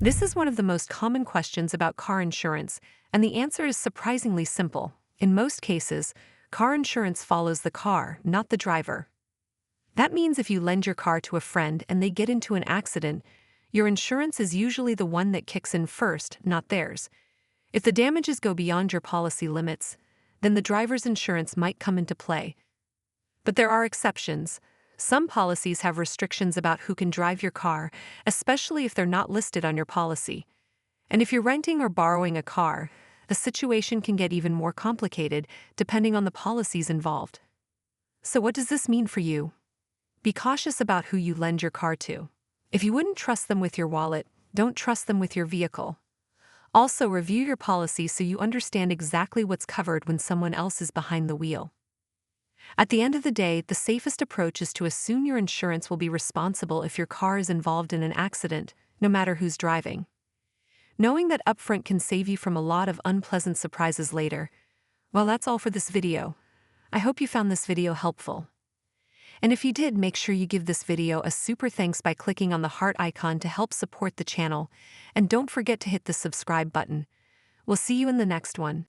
This is one of the most common questions about car insurance, and the answer is surprisingly simple. In most cases, car insurance follows the car, not the driver. That means if you lend your car to a friend and they get into an accident, your insurance is usually the one that kicks in first, not theirs. If the damages go beyond your policy limits, then the driver's insurance might come into play. But there are exceptions. Some policies have restrictions about who can drive your car, especially if they're not listed on your policy. And if you're renting or borrowing a car, the situation can get even more complicated depending on the policies involved. So what does this mean for you? Be cautious about who you lend your car to. If you wouldn't trust them with your wallet, don't trust them with your vehicle. Also, review your policy so you understand exactly what's covered when someone else is behind the wheel. At the end of the day, the safest approach is to assume your insurance will be responsible if your car is involved in an accident, no matter who's driving. Knowing that upfront can save you from a lot of unpleasant surprises later. Well, that's all for this video. I hope you found this video helpful. And if you did, make sure you give this video a super thanks by clicking on the heart icon to help support the channel, and don't forget to hit the subscribe button. We'll see you in the next one.